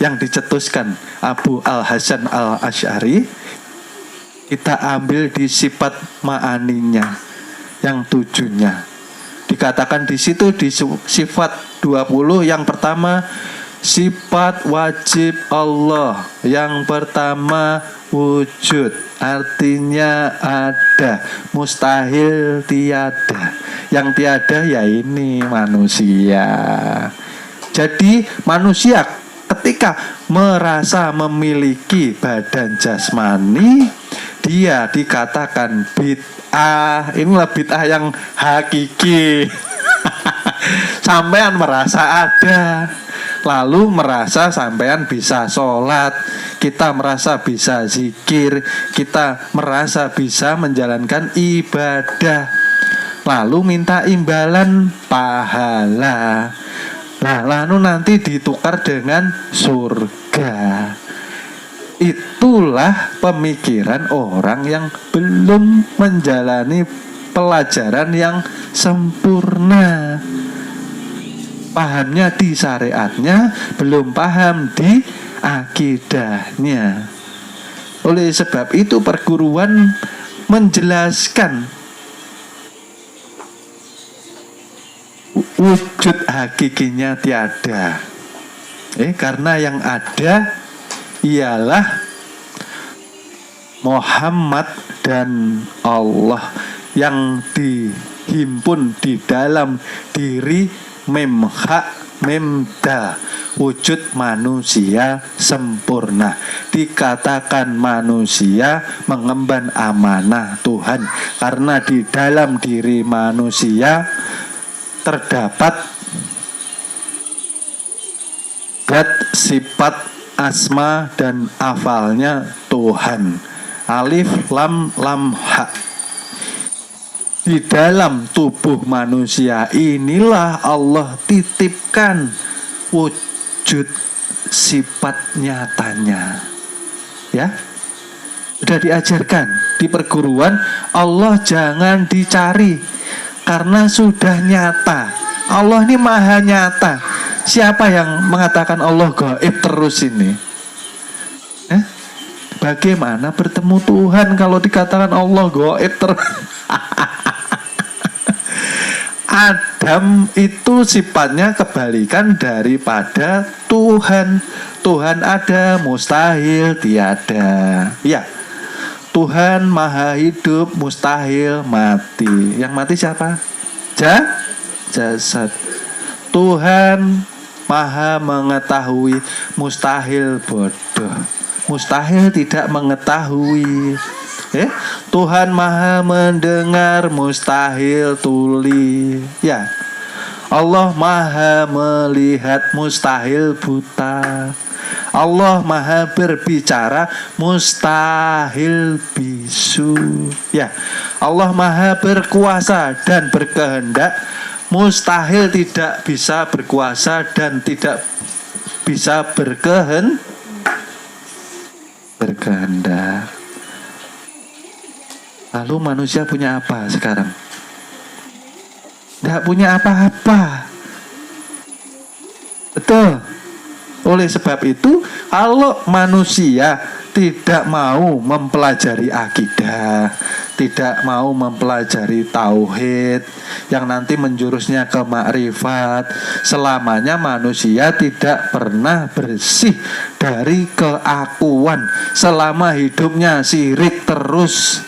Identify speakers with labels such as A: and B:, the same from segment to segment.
A: yang dicetuskan Abu Al-Hasan Al-Asy'ari, kita ambil di sifat ma'aninya yang 7-nya. Dikatakan di situ di sifat 20 yang pertama sifat wajib Allah. Yang pertama wujud, artinya ada, mustahil tiada. Yang tiada ya ini manusia. Jadi manusia ketika merasa memiliki badan jasmani, dia dikatakan bid'ah. Inilah bid'ah yang hakiki. Sampean merasa ada, lalu merasa sampean bisa sholat, kita merasa bisa zikir, kita merasa bisa menjalankan ibadah, lalu minta imbalan pahala. Nah, lalu nanti ditukar dengan surga. Itulah pemikiran orang yang belum menjalani pelajaran yang sempurna. Pahamnya di syariatnya, belum paham di akidahnya. Oleh sebab itu perguruan menjelaskan wujud hakikinya tiada. Karena yang ada ialah Muhammad dan Allah yang dihimpun di dalam diri memha memda, wujud manusia sempurna. Dikatakan manusia mengemban amanah Tuhan karena di dalam diri manusia terdapat zat sifat asma dan afalnya Tuhan. Alif lam lam ha. Di dalam tubuh manusia inilah Allah titipkan wujud sifat nyatanya. Ya, sudah diajarkan di perguruan, Allah jangan dicari karena sudah nyata. Allah ini maha nyata. Siapa yang mengatakan Allah gaib terus ini? Bagaimana bertemu Tuhan kalau dikatakan Allah gaib terus? Adam itu sifatnya kebalikan daripada Tuhan. Tuhan ada, mustahil tiada. Ya, Tuhan maha hidup, mustahil mati. Yang mati siapa? Jasad. Tuhan maha mengetahui, mustahil bodoh. Mustahil tidak mengetahui. Tuhan maha mendengar, mustahil tuli. Ya, Allah maha melihat, mustahil buta. Allah maha berbicara, mustahil bisu. Ya, Allah maha berkuasa dan berkehendak, mustahil tidak bisa berkuasa dan tidak bisa berkehendak. Lalu manusia punya apa sekarang? Tidak punya apa-apa. Betul. Oleh sebab itu, kalau manusia tidak mau mempelajari akidah, tidak mau mempelajari tauhid yang nanti menjurusnya ke makrifat, selamanya manusia tidak pernah bersih dari keakuan. Selama hidupnya syirik terus,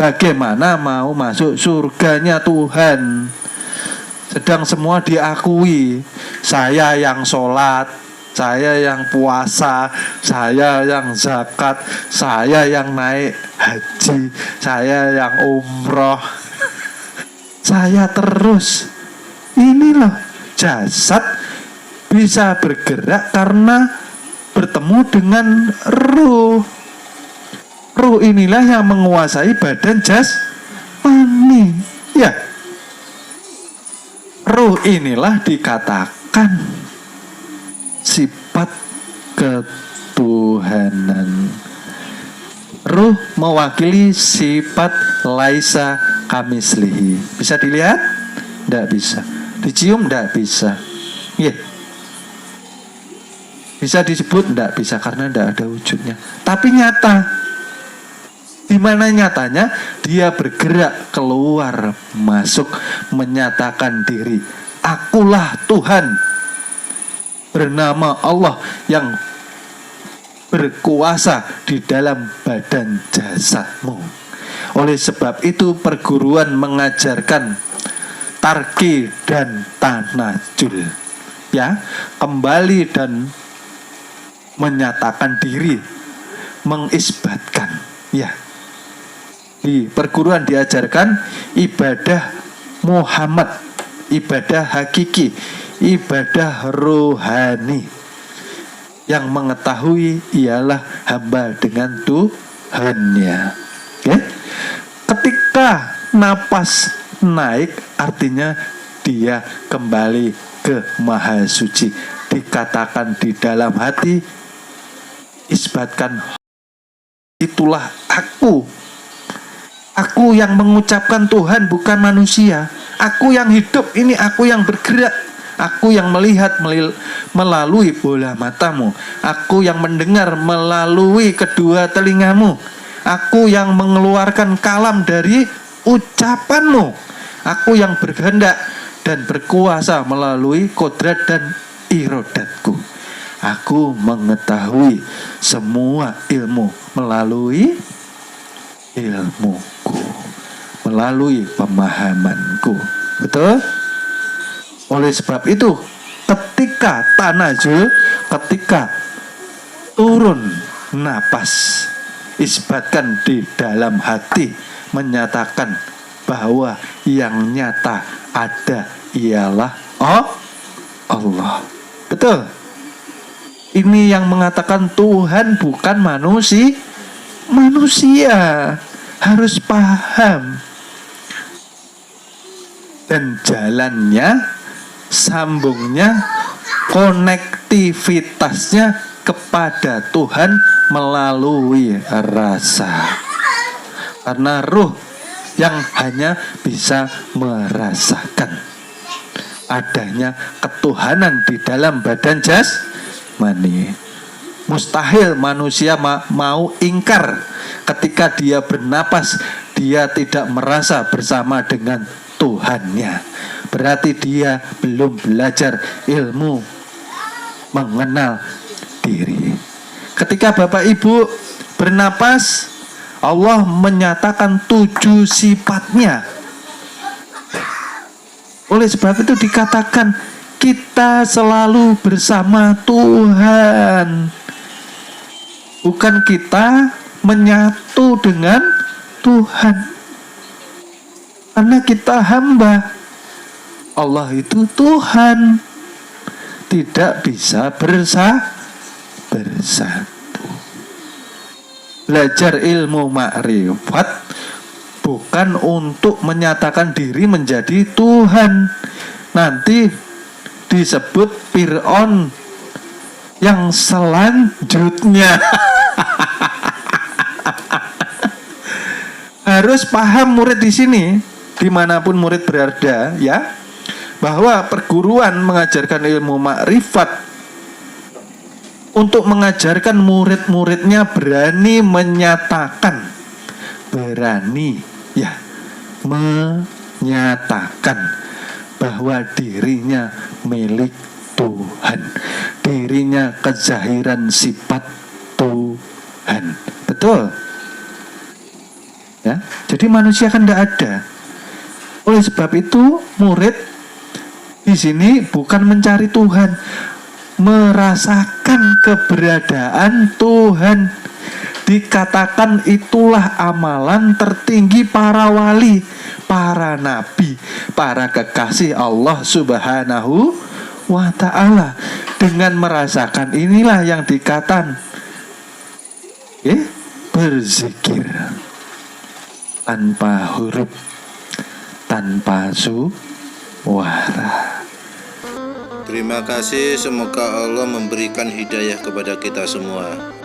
A: bagaimana mau masuk surganya Tuhan? Sedang semua diakui, saya yang sholat, saya yang puasa, saya yang zakat, saya yang naik haji, saya yang umroh, saya terus. Ini loh, jasad bisa bergerak karena bertemu dengan ruh. Ruh inilah yang menguasai badan jasmani. Ya, ruh inilah dikatakan sifat ketuhanan. Ruh mewakili sifat laisa kamislihi. Bisa dilihat? Tidak bisa. Dicium? Tidak bisa. Ya. Bisa disebut? Enggak bisa, karena enggak ada wujudnya. Tapi nyata. Di mana nyatanya? Dia bergerak keluar, masuk, menyatakan diri. Akulah Tuhan, bernama Allah, yang berkuasa di dalam badan jasadmu. Oleh sebab itu perguruan mengajarkan tarki dan tanajul, ya, kembali dan menyatakan diri, mengisbatkan, ya. Di perguruan diajarkan ibadah Muhammad, ibadah hakiki, ibadah rohani. Yang mengetahui ialah hamba dengan Tuhannya. Okay? Ketika napas naik, artinya dia kembali ke Maha Suci. Dikatakan di dalam hati, isbatkan, itulah aku. Aku yang mengucapkan Tuhan, bukan manusia. Aku yang hidup, ini aku yang bergerak. Aku yang melihat melalui bola matamu. Aku yang mendengar melalui kedua telingamu. Aku yang mengeluarkan kalam dari ucapanmu. Aku yang berkehendak dan berkuasa melalui kodrat dan irodatku. Aku mengetahui semua ilmu melalui ilmuku, melalui pemahamanku. Betul? Oleh sebab itu, ketika tanazul, ketika turun napas, isbatkan di dalam hati, menyatakan bahwa yang nyata ada ialah Allah. Betul? Ini yang mengatakan Tuhan bukan manusia. Harus paham. Dan jalannya, sambungnya, konektivitasnya kepada Tuhan melalui rasa. Karena ruh yang hanya bisa merasakan adanya ketuhanan di dalam badan jasmani. Mustahil manusia mau ingkar ketika dia bernapas, dia tidak merasa bersama dengan Tuhannya. Berarti dia belum belajar ilmu mengenal diri. Ketika Bapak Ibu bernapas, Allah menyatakan 7 sifatnya. Oleh sebab itu dikatakan kita selalu bersama Tuhan. Bukan kita menyatu dengan Tuhan. Karena kita hamba. Allah itu Tuhan, tidak bisa bersatu. Belajar ilmu makrifat bukan untuk menyatakan diri menjadi Tuhan. Nanti disebut Fir'aun yang selanjutnya. Harus paham murid di sini, dimanapun murid berada, ya, bahwa perguruan mengajarkan ilmu makrifat untuk mengajarkan murid-muridnya berani menyatakan, menyatakan bahwa dirinya milik Tuhan, dirinya kezahiran sifat Tuhan. Betul? Ya, jadi manusia kan tidak ada. Oleh sebab itu murid di sini bukan mencari Tuhan, merasakan keberadaan Tuhan. Dikatakan itulah amalan tertinggi para wali, para nabi, para kekasih Allah Subhanahu wa ta'ala. Dengan merasakan inilah yang dikatakan berzikir tanpa huruf, tanpa suara.
B: Terima kasih, semoga Allah memberikan hidayah kepada kita semua.